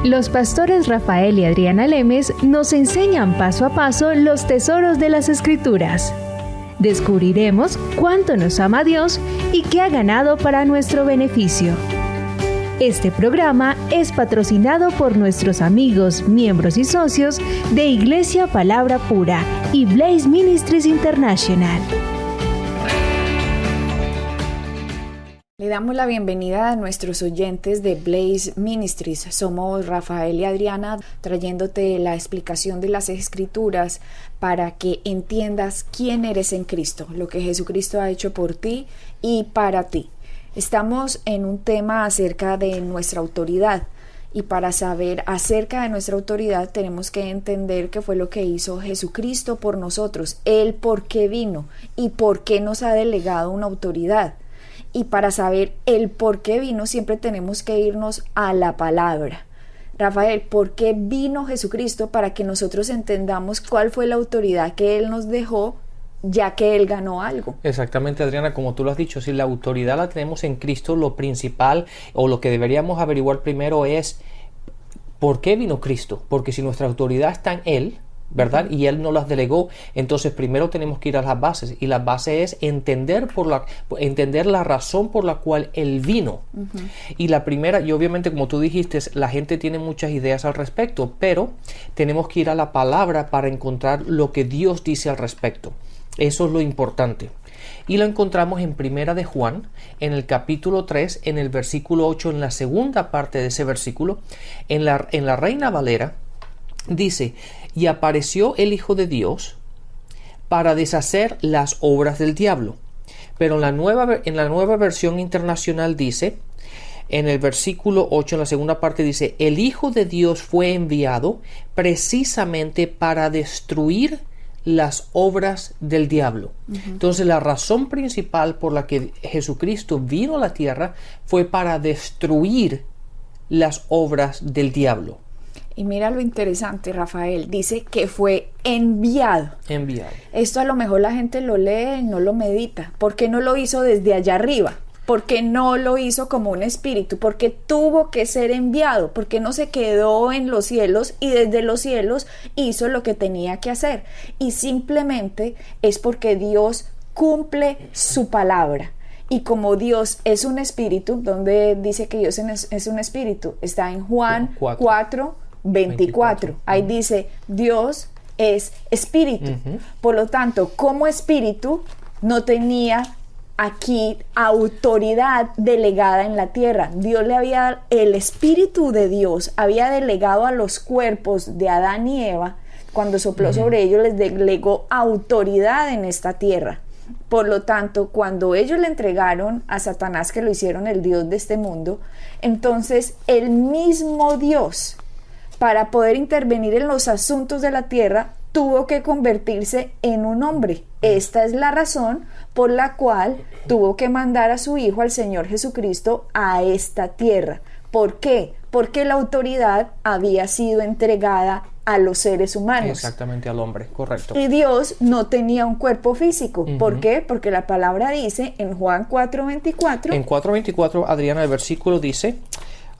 Los pastores Rafael y Adriana Lemes nos enseñan paso a paso los tesoros de las Escrituras. Descubriremos cuánto nos ama Dios y qué ha ganado para nuestro beneficio. Este programa es patrocinado por nuestros amigos, miembros y socios de Iglesia Palabra Pura y Blaze Ministries International. Le damos la bienvenida a nuestros oyentes de Blaze Ministries. Somos Rafael y Adriana trayéndote la explicación de las Escrituras para que entiendas quién eres en Cristo, lo que Jesucristo ha hecho por ti y para ti. Estamos en un tema acerca de nuestra autoridad y para saber acerca de nuestra autoridad tenemos que entender qué fue lo que hizo Jesucristo por nosotros, Él por qué vino y por qué nos ha delegado una autoridad. Y para saber el por qué vino siempre tenemos que irnos a la palabra. Rafael, ¿por qué vino Jesucristo? Para que nosotros entendamos cuál fue la autoridad que Él nos dejó, ya que Él ganó algo. Exactamente, Adriana, como tú lo has dicho, si la autoridad la tenemos en Cristo, lo principal o lo que deberíamos averiguar primero es ¿por qué vino Cristo? Porque si nuestra autoridad está en Él, ¿verdad? Y Él nos las delegó, entonces primero tenemos que ir a las bases, y la base es entender la razón por la cual Él vino. Y la primera, y obviamente como tú dijiste, la gente tiene muchas ideas al respecto, pero tenemos que ir a la palabra para encontrar lo que Dios dice al respecto. Eso es lo importante. Y lo encontramos en Primera de Juan, en el capítulo 3, en el versículo 8, en la segunda parte de ese versículo, en la Reina Valera, dice: y apareció el Hijo de Dios para deshacer las obras del diablo. Pero en la nueva versión internacional dice, en el versículo 8, en la segunda parte dice: el Hijo de Dios fue enviado precisamente para destruir las obras del diablo. Entonces la razón principal por la que Jesucristo vino a la tierra fue para destruir las obras del diablo. Y mira lo interesante, Rafael, dice que fue enviado. Enviado. Esto a lo mejor la gente lo lee y no lo medita. ¿Por qué no lo hizo desde allá arriba? ¿Por qué no lo hizo como un espíritu? ¿Por qué tuvo que ser enviado? ¿Por qué no se quedó en los cielos y desde los cielos hizo lo que tenía que hacer? Y simplemente es porque Dios cumple su palabra. Y como Dios es un espíritu, donde dice que Dios es un espíritu, está en Juan 4:24. Ahí dice, Dios es espíritu. Por lo tanto, como espíritu, no tenía aquí autoridad delegada en la tierra. El espíritu de Dios había delegado a los cuerpos de Adán y Eva, cuando sopló sobre ellos, les delegó autoridad en esta tierra. Por lo tanto, cuando ellos le entregaron a Satanás, que lo hicieron el Dios de este mundo, entonces el mismo Dios, para poder intervenir en los asuntos de la tierra, tuvo que convertirse en un hombre. Esta es la razón por la cual tuvo que mandar a su Hijo, al Señor Jesucristo, a esta tierra. ¿Por qué? Porque la autoridad había sido entregada a los seres humanos. Exactamente, al hombre, correcto. Y Dios no tenía un cuerpo físico. ¿Por qué? Porque la palabra dice en Juan 4:24. En 4:24, Adriana, el versículo dice...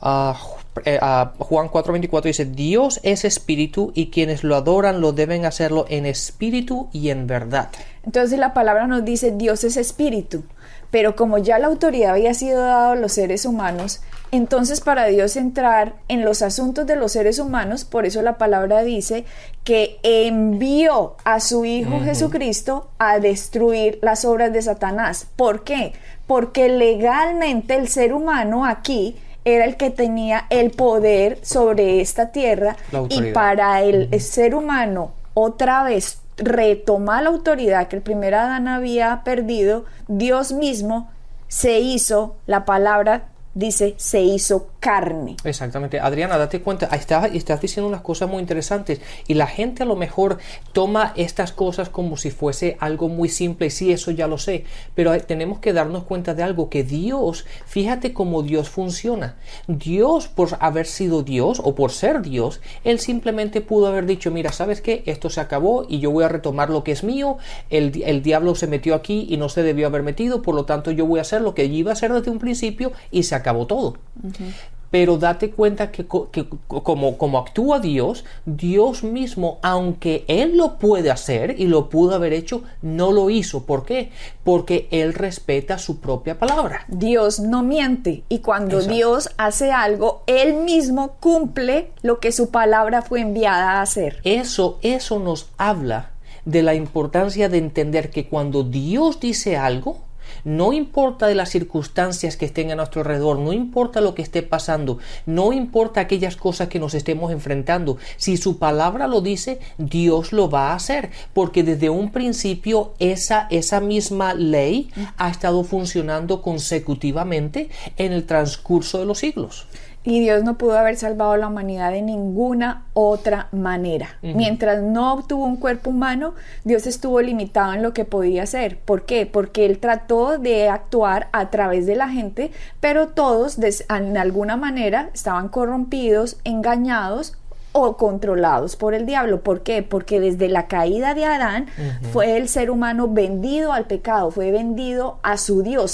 Juan 4:24 dice: Dios es espíritu y quienes lo adoran lo deben hacerlo en espíritu y en verdad. Entonces la palabra nos dice Dios es espíritu, pero como ya la autoridad había sido dada a los seres humanos, entonces para Dios entrar en los asuntos de los seres humanos, por eso la palabra dice que envió a su Hijo Jesucristo a destruir las obras de Satanás. ¿Por qué? Porque legalmente el ser humano aquí era el que tenía el poder sobre esta tierra, y para el ser humano otra vez retomar la autoridad que el primer Adán había perdido, Dios mismo se hizo, la palabra dice, se hizo carne. Exactamente. Adriana, date cuenta, estás diciendo unas cosas muy interesantes y la gente a lo mejor toma estas cosas como si fuese algo muy simple. Y sí, eso ya lo sé, pero tenemos que darnos cuenta de algo, que Dios, fíjate cómo Dios funciona. Dios, por haber sido Dios o por ser Dios, Él simplemente pudo haber dicho, mira, ¿sabes qué? Esto se acabó y yo voy a retomar lo que es mío. El diablo se metió aquí y no se debió haber metido, por lo tanto yo voy a hacer lo que iba a hacer desde un principio y se acabó todo. Pero date cuenta que como actúa Dios, Dios mismo, aunque Él lo puede hacer y lo pudo haber hecho, no lo hizo. ¿Por qué? Porque Él respeta su propia palabra. Dios no miente, y cuando Exacto. Dios hace algo, Él mismo cumple lo que su palabra fue enviada a hacer. Eso nos habla de la importancia de entender que cuando Dios dice algo, no importa de las circunstancias que estén a nuestro alrededor, no importa lo que esté pasando, no importa aquellas cosas que nos estemos enfrentando, si su palabra lo dice, Dios lo va a hacer, porque desde un principio esa misma ley ha estado funcionando consecutivamente en el transcurso de los siglos. Y Dios no pudo haber salvado a la humanidad de ninguna otra manera. Mientras no obtuvo un cuerpo humano, Dios estuvo limitado en lo que podía hacer. ¿Por qué? Porque Él trató de actuar a través de la gente, pero todos en alguna manera estaban corrompidos, engañados o controlados por el diablo. ¿Por qué? Porque desde la caída de Adán fue el ser humano vendido al pecado, fue vendido a su dios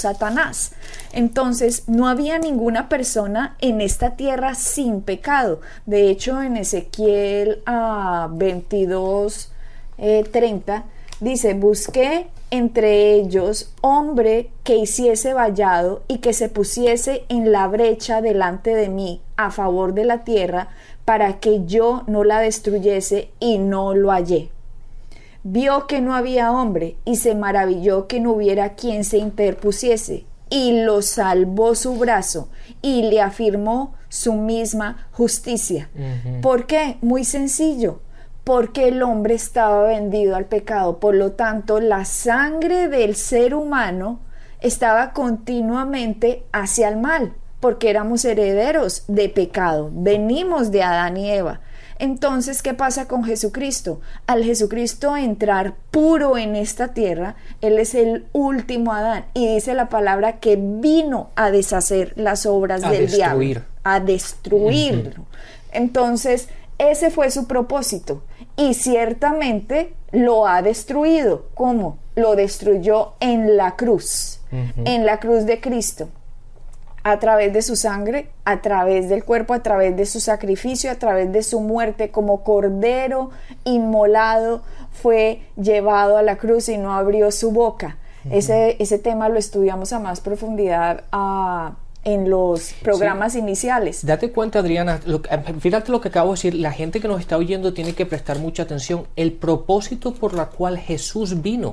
Satanás. Entonces no había ninguna persona en esta tierra sin pecado. De hecho, en Ezequiel 22:30 dice: busqué entre ellos hombre que hiciese vallado y que se pusiese en la brecha delante de mí a favor de la tierra, para que yo no la destruyese, y no lo hallé. Vio que no había hombre y se maravilló que no hubiera quien se interpusiese, y lo salvó su brazo y le afirmó su misma justicia. ¿Por qué? Muy sencillo. Porque el hombre estaba vendido al pecado. Por lo tanto, la sangre del ser humano estaba continuamente hacia el mal, porque éramos herederos de pecado, venimos de Adán y Eva. Entonces, ¿qué pasa con Jesucristo? Al Jesucristo entrar puro en esta tierra, Él es el último Adán, y dice la palabra que vino a deshacer las obras del diablo, a destruirlo. Entonces, ese fue su propósito, y ciertamente lo ha destruido. ¿Cómo? Lo destruyó en la cruz, en la cruz de Cristo, a través de su sangre, a través del cuerpo, a través de su sacrificio, a través de su muerte como cordero inmolado, fue llevado a la cruz y no abrió su boca. Ese tema lo estudiamos a más profundidad en los programas iniciales. Date cuenta, Adriana, fíjate lo que acabo de decir. La gente que nos está oyendo tiene que prestar mucha atención. El propósito por la cual Jesús vino,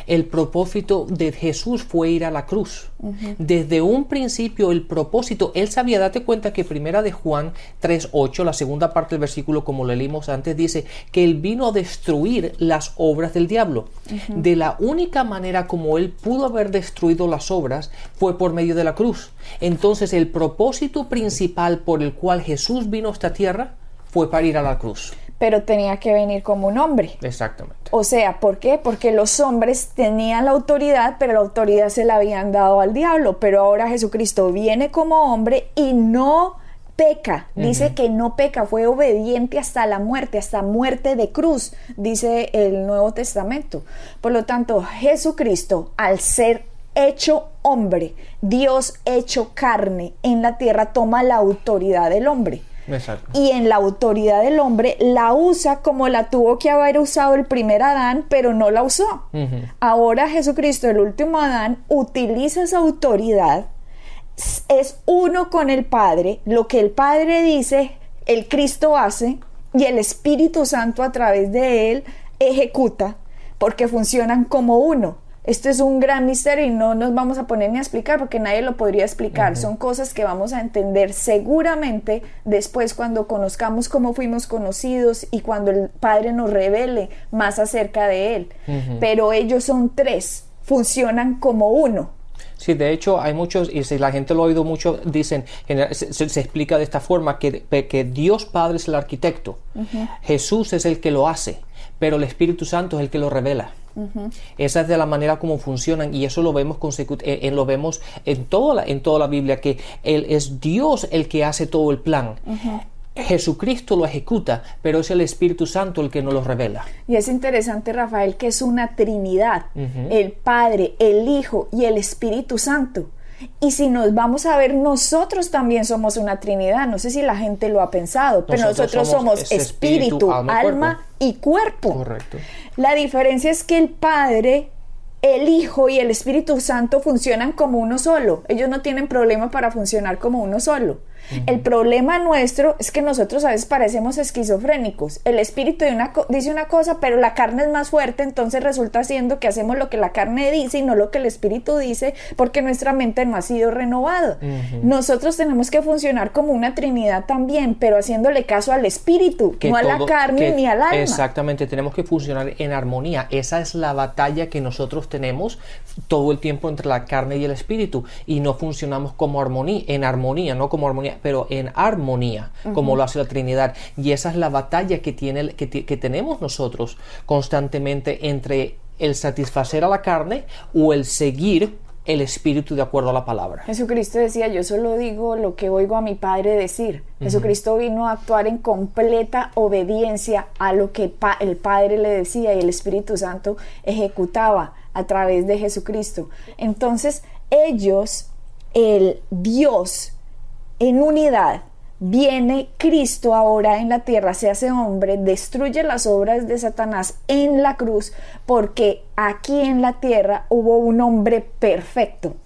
el propósito de Jesús fue ir a la cruz. Desde un principio el propósito, Él sabía. Date cuenta que primera de Juan 3:8, la segunda parte del versículo, como lo leímos antes, dice que Él vino a destruir las obras del diablo. De la única manera como Él pudo haber destruido las obras fue por medio de la cruz. Entonces el propósito principal por el cual Jesús vino a esta tierra fue para ir a la cruz. Pero tenía que venir como un hombre. Exactamente. O sea, ¿por qué? Porque los hombres tenían la autoridad, pero la autoridad se la habían dado al diablo. Pero ahora Jesucristo viene como hombre y no peca. Dice que no peca, fue obediente hasta la muerte, hasta muerte de cruz, dice el Nuevo Testamento. Por lo tanto, Jesucristo, al ser hecho hombre, Dios hecho carne en la tierra, toma la autoridad del hombre. Exacto. Y en la autoridad del hombre la usa como la tuvo que haber usado el primer Adán, pero no la usó. Ahora Jesucristo, el último Adán, utiliza esa autoridad, es uno con el Padre. Lo que el Padre dice, el Cristo hace, y el Espíritu Santo a través de él ejecuta, porque funcionan como uno. Esto es un gran misterio y no nos vamos a poner ni a explicar porque nadie lo podría explicar. Son cosas que vamos a entender seguramente después, cuando conozcamos cómo fuimos conocidos y cuando el Padre nos revele más acerca de Él. Pero ellos son tres, funcionan como uno. Sí, de hecho hay muchos, y si la gente lo ha oído mucho, dicen, se explica de esta forma, que Dios Padre es el arquitecto, Jesús es el que lo hace, pero el Espíritu Santo es el que lo revela. Esa es de la manera como funcionan, y eso lo vemos lo vemos en toda la Biblia, que Él es Dios el que hace todo el plan. Jesucristo lo ejecuta, pero es el Espíritu Santo el que nos lo revela. Y es interesante, Rafael, que es una Trinidad, el Padre, el Hijo y el Espíritu Santo. Y si nos vamos a ver, nosotros también somos una Trinidad. No sé si la gente lo ha pensado, pero nosotros somos espíritu, alma y cuerpo. Correcto. La diferencia es que el Padre, el Hijo y el Espíritu Santo funcionan como uno solo. Ellos no tienen problema para funcionar como uno solo. El problema nuestro es que nosotros a veces parecemos esquizofrénicos. El espíritu dice una cosa, pero la carne es más fuerte, entonces resulta siendo que hacemos lo que la carne dice y no lo que el espíritu dice, porque nuestra mente no ha sido renovada. Nosotros tenemos que funcionar como una Trinidad también, pero haciéndole caso al espíritu, no a la carne ni al alma. Exactamente, tenemos que funcionar en armonía. Esa es la batalla que nosotros tenemos todo el tiempo entre la carne y el espíritu, y no funcionamos como en armonía, no como armonía, pero en armonía, como lo hace la Trinidad. Y esa es la batalla que tenemos nosotros constantemente entre el satisfacer a la carne o el seguir el espíritu de acuerdo a la palabra. Jesucristo decía: yo solo digo lo que oigo a mi Padre decir. Jesucristo vino a actuar en completa obediencia a lo que el Padre le decía, y el Espíritu Santo ejecutaba a través de Jesucristo. Entonces ellos, el Dios en unidad, viene Cristo ahora en la tierra, se hace hombre, destruye las obras de Satanás en la cruz, porque aquí en la tierra hubo un hombre perfecto,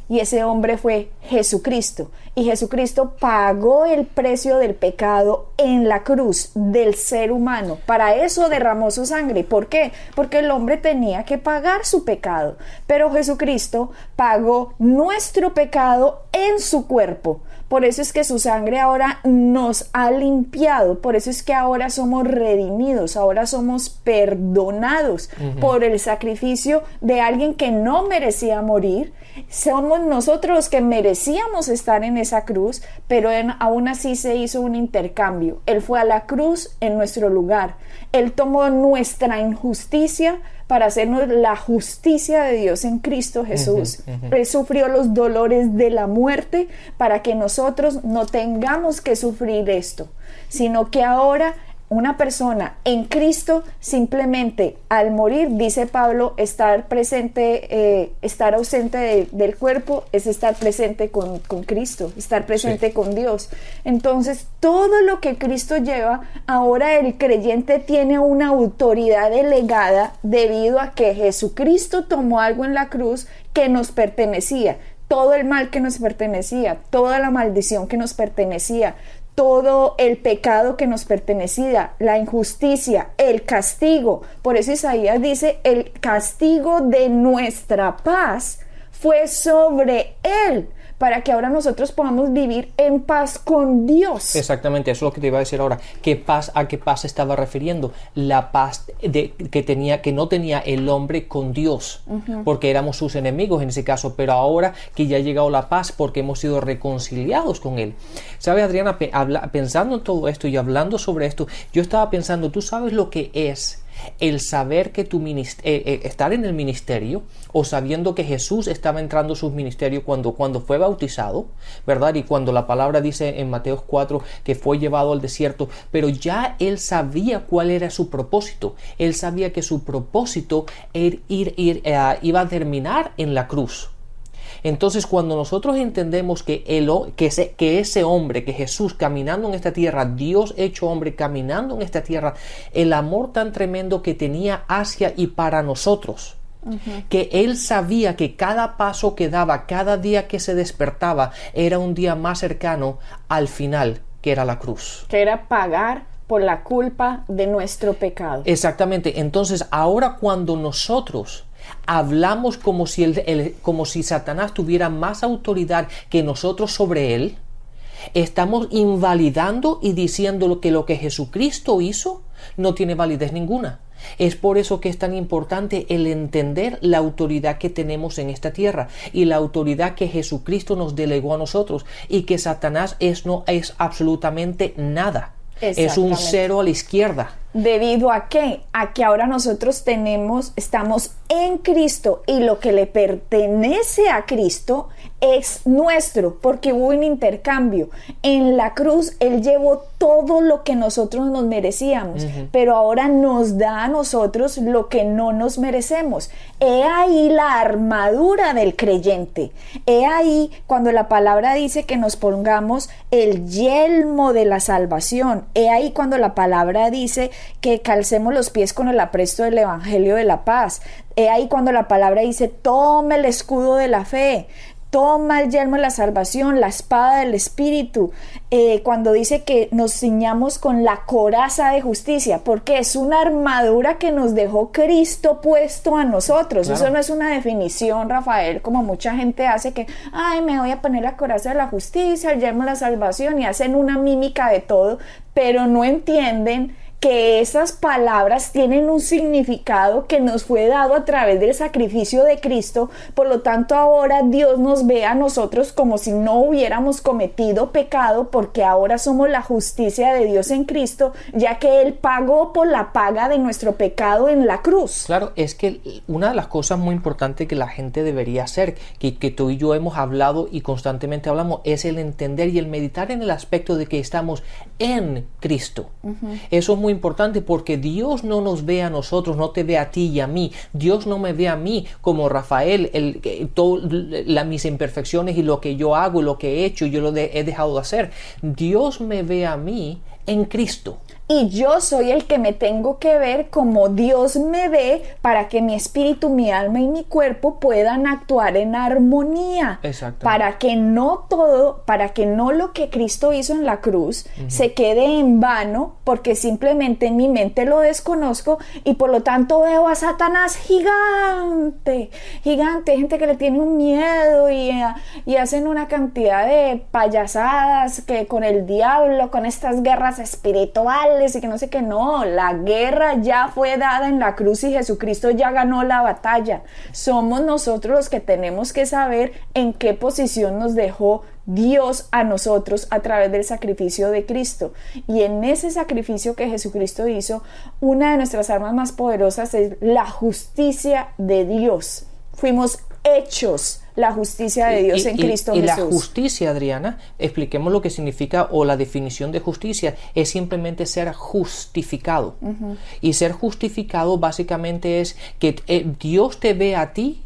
y ese hombre fue Jesucristo, y Jesucristo pagó el precio del pecado en la cruz del ser humano. Para eso derramó su sangre. ¿Por qué? Porque el hombre tenía que pagar su pecado, pero Jesucristo pagó nuestro pecado en su cuerpo. Por eso es que su sangre ahora nos ha limpiado, por eso es que ahora somos redimidos, ahora somos perdonados por el sacrificio de alguien que no merecía morir. Somos nosotros los que merecíamos estar en esa cruz, pero aún así se hizo un intercambio. Él fue a la cruz en nuestro lugar. Él tomó nuestra injusticia para hacernos la justicia de Dios en Cristo Jesús. Él sufrió los dolores de la muerte para que nosotros no tengamos que sufrir esto, sino que ahora una persona en Cristo, simplemente al morir, dice Pablo, estar presente, estar ausente del cuerpo es estar presente con Cristo, estar presente con Dios. Entonces, todo lo que Cristo lleva, ahora el creyente tiene una autoridad delegada debido a que Jesucristo tomó algo en la cruz que nos pertenecía. Todo el mal que nos pertenecía, toda la maldición que nos pertenecía, todo el pecado que nos pertenecía, la injusticia, el castigo. Por eso Isaías dice: el castigo de nuestra paz fue sobre él, para que ahora nosotros podamos vivir en paz con Dios. Exactamente, eso es lo que te iba a decir ahora. ¿A qué paz se estaba refiriendo? La paz que no tenía el hombre con Dios, porque éramos sus enemigos en ese caso, pero ahora que ya ha llegado la paz porque hemos sido reconciliados con Él. ¿Sabes, Adriana? Pensando en todo esto y hablando sobre esto, yo estaba pensando, ¿tú sabes lo que es el saber que estar en el ministerio, o sabiendo que Jesús estaba entrando a su ministerio cuando fue bautizado, ¿verdad? Y cuando la palabra dice en Mateo 4 que fue llevado al desierto, pero ya él sabía cuál era su propósito. Él sabía que su propósito iba a terminar en la cruz. Entonces, cuando nosotros entendemos que ese hombre, que Jesús caminando en esta tierra, Dios hecho hombre caminando en esta tierra, el amor tan tremendo que tenía hacia y para nosotros, que él sabía que cada paso que daba, cada día que se despertaba, era un día más cercano al final, que era la cruz. Que era pagar por la culpa de nuestro pecado. Exactamente. Entonces, ahora cuando nosotros hablamos como si Satanás tuviera más autoridad que nosotros sobre él, estamos invalidando y diciendo que lo que Jesucristo hizo no tiene validez ninguna. Es por eso que es tan importante el entender la autoridad que tenemos en esta tierra y la autoridad que Jesucristo nos delegó a nosotros, y que Satanás no es absolutamente nada. Es un cero a la izquierda. ¿Debido a qué? A que ahora nosotros estamos en Cristo, y lo que le pertenece a Cristo es nuestro, porque hubo un intercambio. En la cruz Él llevó todo lo que nosotros nos merecíamos, pero ahora nos da a nosotros lo que no nos merecemos. He ahí la armadura del creyente. He ahí cuando la palabra dice que nos pongamos el yelmo de la salvación. He ahí cuando la palabra dice que calcemos los pies con el apresto del evangelio de la paz. He ahí cuando la palabra dice toma el escudo de la fe. Toma el yelmo de la salvación, la espada del Espíritu, cuando dice que nos ciñamos con la coraza de justicia, porque es una armadura que nos dejó Cristo puesto a nosotros. Claro. Eso no es una definición, Rafael, como mucha gente hace que, ay, me voy a poner la coraza de la justicia, el yelmo de la salvación, y hacen una mímica de todo, pero no entienden que esas palabras tienen un significado que nos fue dado a través del sacrificio de Cristo. Por lo tanto, ahora Dios nos ve a nosotros como si no hubiéramos cometido pecado, porque ahora somos la justicia de Dios en Cristo, ya que Él pagó por la paga de nuestro pecado en la cruz. Claro, es que una de las cosas muy importantes que la gente debería hacer, que tú y yo hemos hablado y constantemente hablamos, es el entender y el meditar en el aspecto de que estamos en Cristo. Eso es muy importante, porque Dios no nos ve a nosotros, no te ve a ti y a mí. Dios no me ve a mí como Rafael, mis imperfecciones y lo que yo hago, lo que he hecho, yo lo he dejado de hacer. Dios me ve a mí en Cristo. Y yo soy el que me tengo que ver como Dios me ve, para que mi espíritu, mi alma y mi cuerpo puedan actuar en armonía. Para que no lo que Cristo hizo en la cruz se quede en vano, porque simplemente en mi mente lo desconozco y por lo tanto veo a Satanás gigante, gente que le tiene un miedo y hacen una cantidad de payasadas que con el diablo, con estas guerras espirituales y que no sé qué. No, la guerra ya fue dada en la cruz y Jesucristo ya ganó la batalla. Somos nosotros los que tenemos que saber en qué posición nos dejó Dios a nosotros a través del sacrificio de Cristo. Y en ese sacrificio que Jesucristo hizo, una de nuestras armas más poderosas es la justicia de Dios. Fuimos hechos la justicia de Dios en Cristo Jesús. Y la justicia, Adriana, expliquemos lo que significa, o la definición de justicia, es simplemente ser justificado. Y ser justificado básicamente es que Dios te ve a ti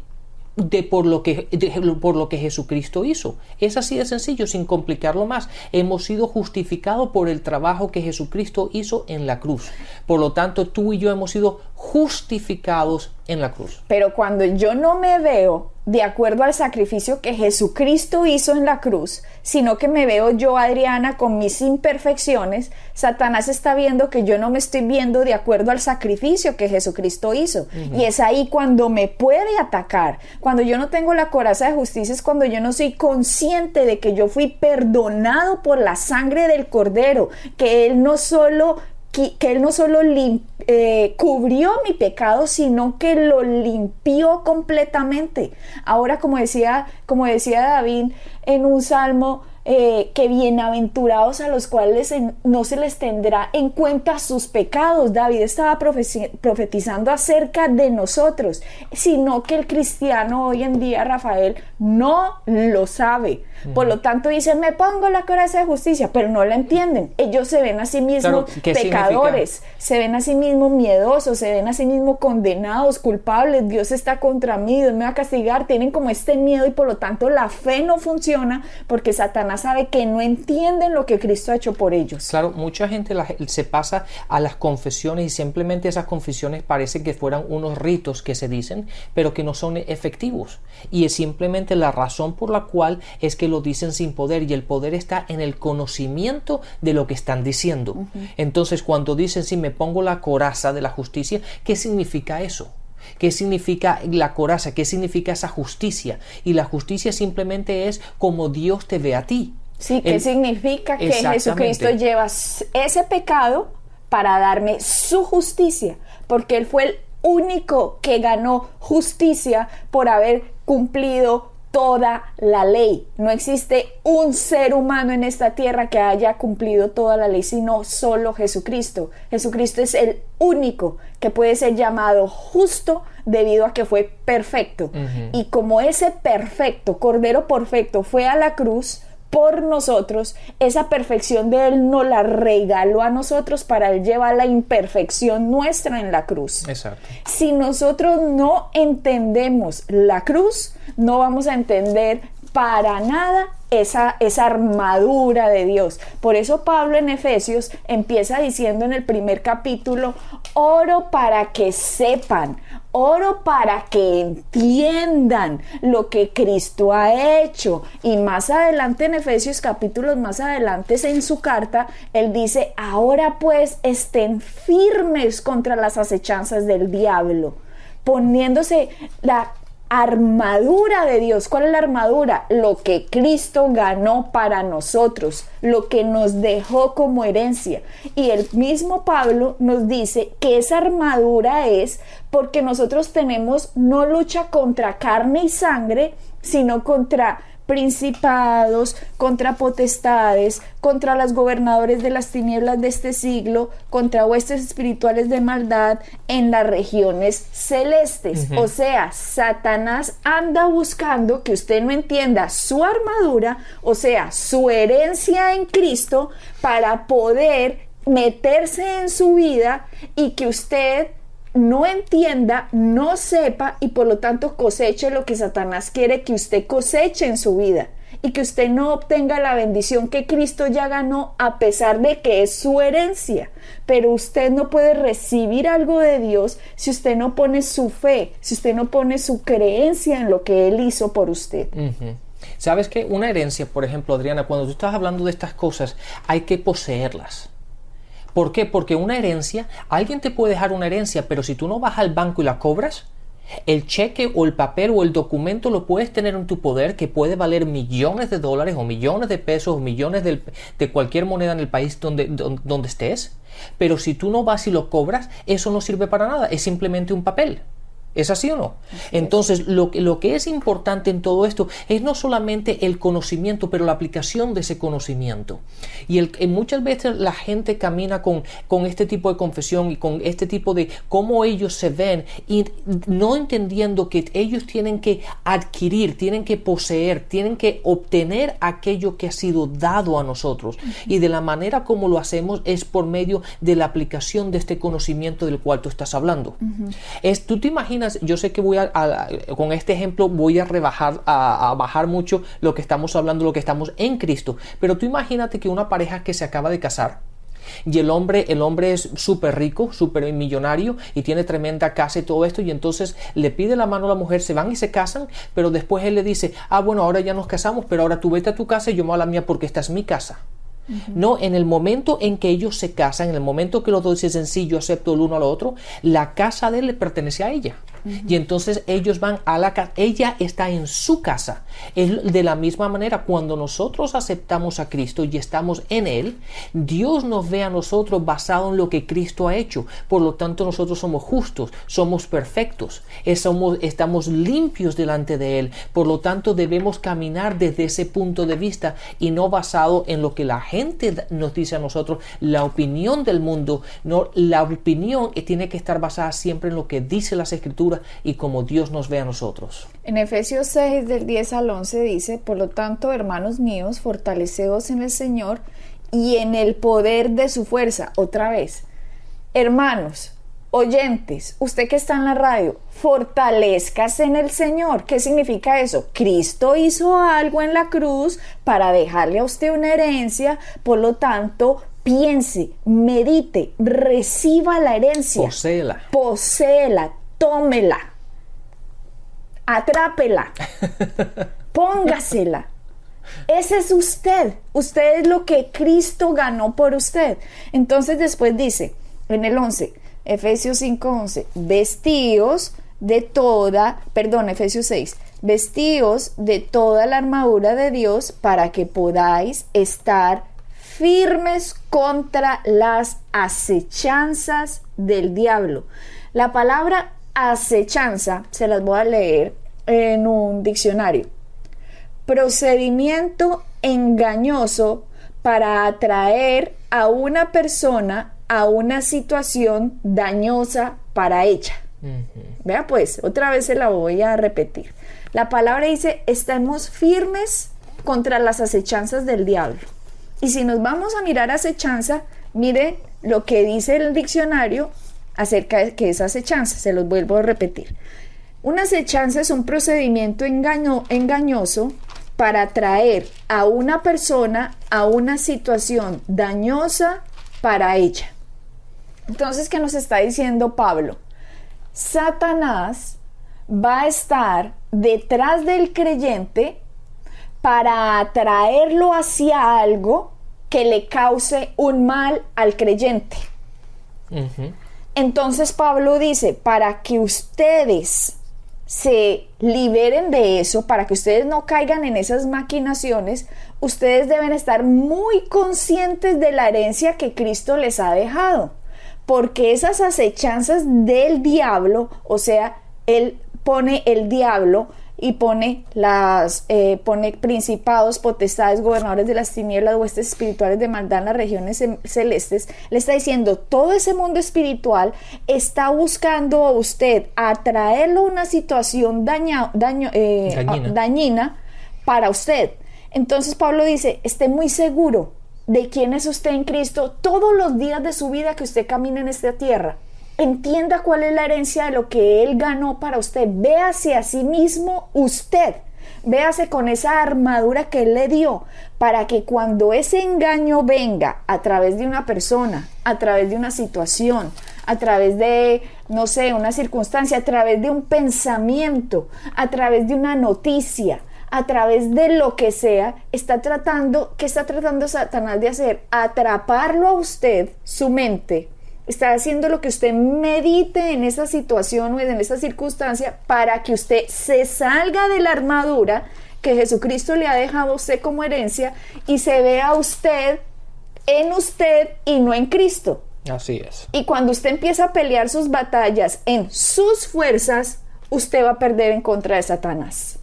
por lo que Jesucristo hizo. Es así de sencillo, sin complicarlo más. Hemos sido justificados por el trabajo que Jesucristo hizo en la cruz. Por lo tanto, tú y yo hemos sido justificados en la cruz. Pero cuando yo no me veo de acuerdo al sacrificio que Jesucristo hizo en la cruz, sino que me veo yo, Adriana, con mis imperfecciones, Satanás está viendo que yo no me estoy viendo de acuerdo al sacrificio que Jesucristo hizo. Y es ahí cuando me puede atacar. Cuando yo no tengo la coraza de justicia, es cuando yo no soy consciente de que yo fui perdonado por la sangre del Cordero, que Él no solo cubrió mi pecado, sino que lo limpió completamente. Ahora, como decía David en un salmo, que bienaventurados a los cuales no se les tendrá en cuenta sus pecados. David estaba profetizando acerca de nosotros, sino que el cristiano hoy en día, Rafael, no lo sabe. Por lo tanto dicen, me pongo la coraza de justicia, pero no la entienden. Ellos se ven a sí mismos pecadores, se ven a sí mismos miedosos, se ven a sí mismos condenados, culpables. Dios está contra mí, Dios me va a castigar. Tienen como este miedo y por lo tanto la fe no funciona, porque Satanás sabe que no entienden lo que Cristo ha hecho por ellos. Claro, mucha gente se pasa a las confesiones y simplemente esas confesiones parecen que fueran unos ritos que se dicen, pero que no son efectivos. Y es simplemente la razón por la cual es que lo dicen sin poder, y el poder está en el conocimiento de lo que están diciendo. Entonces, cuando dicen, si me pongo la coraza de la justicia, ¿qué significa eso? ¿Qué significa la coraza? ¿Qué significa esa justicia? Y la justicia simplemente es como Dios te ve a ti. Sí, ¿qué significa? Que Jesucristo lleva ese pecado para darme su justicia, porque Él fue el único que ganó justicia por haber cumplido toda la ley. No existe un ser humano en esta tierra que haya cumplido toda la ley, sino solo Jesucristo. Jesucristo es el único que puede ser llamado justo debido a que fue perfecto. Y como ese perfecto, Cordero perfecto, fue a la cruz por nosotros, esa perfección de Él nos la regaló a nosotros para Él llevar la imperfección nuestra en la cruz. Exacto. Si nosotros no entendemos la cruz, no vamos a entender para nada esa armadura de Dios. Por eso Pablo en Efesios empieza diciendo en el primer capítulo: oro para que sepan, oro para que entiendan lo que Cristo ha hecho. Y más adelante en Efesios, capítulos más adelante en su carta, él dice: ahora pues estén firmes contra las acechanzas del diablo, poniéndose la armadura de Dios. ¿Cuál es la armadura? Lo que Cristo ganó para nosotros, lo que nos dejó como herencia. Y el mismo Pablo nos dice que esa armadura es porque nosotros tenemos no lucha contra carne y sangre, sino contra principados, contra potestades, contra los gobernadores de las tinieblas de este siglo, contra huestes espirituales de maldad en las regiones celestes. O sea, Satanás anda buscando que usted no entienda su armadura, o sea, su herencia en Cristo, para poder meterse en su vida y que usted no entienda, no sepa y por lo tanto coseche lo que Satanás quiere que usted coseche en su vida, y que usted no obtenga la bendición que Cristo ya ganó, a pesar de que es su herencia. Pero usted no puede recibir algo de Dios si usted no pone su fe, si usted no pone su creencia en lo que Él hizo por usted. ¿Sabes qué? Una herencia, por ejemplo, Adriana, cuando tú estás hablando de estas cosas, hay que poseerlas. ¿Por qué? Porque una herencia, alguien te puede dejar una herencia, pero si tú no vas al banco y la cobras, el cheque o el papel o el documento lo puedes tener en tu poder, que puede valer millones de dólares o millones de pesos o millones de cualquier moneda en el país donde estés, pero si tú no vas y lo cobras, eso no sirve para nada, es simplemente un papel. ¿Es así o no? Entonces, lo que es importante en todo esto es no solamente el conocimiento, pero la aplicación de ese conocimiento. Y muchas veces la gente camina con este tipo de confesión y con este tipo de cómo ellos se ven, y no entendiendo que ellos tienen que adquirir, tienen que poseer, tienen que obtener aquello que ha sido dado a nosotros. Y de la manera como lo hacemos es por medio de la aplicación de este conocimiento del cual tú estás hablando. ¿Tú te imaginas? Yo sé que con este ejemplo voy a bajar mucho lo que estamos hablando, lo que estamos en Cristo, pero tú imagínate que una pareja que se acaba de casar y el hombre es súper rico, súper millonario y tiene tremenda casa y todo esto, y entonces le pide la mano a la mujer, se van y se casan, pero después él le dice: bueno, ahora ya nos casamos, pero ahora tú vete a tu casa y yo me voy a la mía porque esta es mi casa. No, en el momento en que ellos se casan, en el momento que los dos dicen: sí, yo acepto el uno al otro, la casa de él le pertenece a ella. Y entonces ellos van a la casa, ella está en su casa. Es de la misma manera, cuando nosotros aceptamos a Cristo y estamos en Él, Dios nos ve a nosotros basado en lo que Cristo ha hecho. Por lo tanto, nosotros somos justos, somos perfectos, estamos limpios delante de Él. Por lo tanto, debemos caminar desde ese punto de vista y no basado en lo que la gente nos dice a nosotros, la opinión del mundo. No, la opinión tiene que estar basada siempre en lo que dice las Escrituras y como Dios nos ve a nosotros. En Efesios 6, del 10 al 11 dice: por lo tanto, hermanos míos, fortaleceos en el Señor y en el poder de su fuerza. Otra vez, hermanos, oyentes, usted que está en la radio, fortalezcase en el Señor. ¿Qué significa eso? Cristo hizo algo en la cruz para dejarle a usted una herencia, por lo tanto, piense, medite, reciba la herencia. Poséela, tómela, atrápela, póngasela. Ese es usted es lo que Cristo ganó por usted. Entonces después dice en el 11, Efesios 5:11, Efesios 6, vestíos de toda la armadura de Dios para que podáis estar firmes contra las acechanzas del diablo. La palabra acechanza se las voy a leer en un diccionario. procedimiento engañoso para atraer a una persona a una situación dañosa para ella. Vea pues, otra vez se la voy a repetir. La palabra dice, estamos firmes contra las acechanzas del diablo. Y si nos vamos a mirar acechanza, mire lo que dice el diccionario acerca de que es acechanza. Se los vuelvo a repetir. Una acechanza es un procedimiento engañoso para atraer a una persona a una situación dañosa para ella. Entonces, ¿qué nos está diciendo Pablo? Satanás va a estar detrás del creyente para atraerlo hacia algo que le cause un mal al creyente. Entonces Pablo dice, para que ustedes se liberen de eso, para que ustedes no caigan en esas maquinaciones, ustedes deben estar muy conscientes de la herencia que Cristo les ha dejado, porque esas acechanzas del diablo, o sea, él pone el diablo y pone principados, potestades, gobernadores de las tinieblas, huestes espirituales de maldad en las regiones celestes. Le está diciendo, todo ese mundo espiritual está buscando a usted atraerlo a una situación dañina para usted. Entonces Pablo dice, esté muy seguro de quién es usted en Cristo todos los días de su vida que usted camina en esta tierra. Entienda cuál es la herencia de lo que Él ganó para usted. Véase a sí mismo usted. Véase con esa armadura que Él le dio, para que cuando ese engaño venga a través de una persona, a través de una situación, a través de, no sé, una circunstancia, a través de un pensamiento, a través de una noticia, a través de lo que sea, ¿qué está tratando Satanás de hacer? Atraparlo a usted, su mente. Está haciendo lo que usted medite en esa situación o en esa circunstancia para que usted se salga de la armadura que Jesucristo le ha dejado a usted como herencia y se vea usted en usted y no en Cristo. Así es. Y cuando usted empieza a pelear sus batallas en sus fuerzas, usted va a perder en contra de Satanás.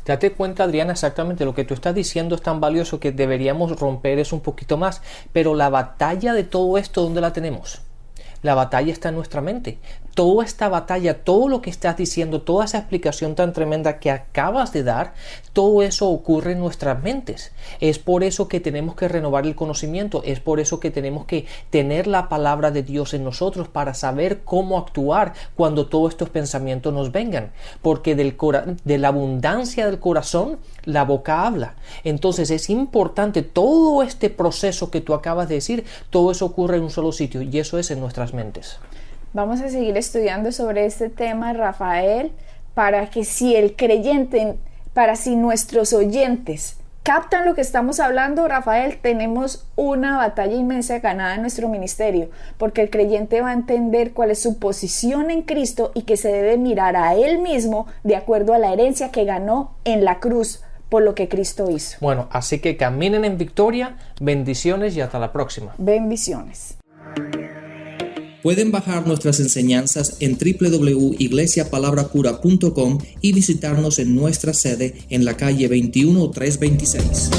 Date cuenta, Adriana, exactamente lo que tú estás diciendo es tan valioso que deberíamos romper eso un poquito más. Pero la batalla de todo esto, ¿dónde la tenemos? La batalla está en nuestra mente. Toda esta batalla, todo lo que estás diciendo, toda esa explicación tan tremenda que acabas de dar, todo eso ocurre en nuestras mentes. Es por eso que tenemos que renovar el conocimiento, es por eso que tenemos que tener la palabra de Dios en nosotros para saber cómo actuar cuando todos estos pensamientos nos vengan. Porque de la abundancia del corazón, la boca habla. Entonces es importante todo este proceso que tú acabas de decir, todo eso ocurre en un solo sitio y eso es en nuestras mentes. Vamos a seguir estudiando sobre este tema, Rafael, para que si nuestros oyentes captan lo que estamos hablando, Rafael, tenemos una batalla inmensa ganada en nuestro ministerio, porque el creyente va a entender cuál es su posición en Cristo y que se debe mirar a él mismo de acuerdo a la herencia que ganó en la cruz por lo que Cristo hizo. Bueno, así que caminen en victoria, bendiciones y hasta la próxima. Bendiciones. Pueden bajar nuestras enseñanzas en www.iglesiapalabracura.com y visitarnos en nuestra sede en la calle 21326.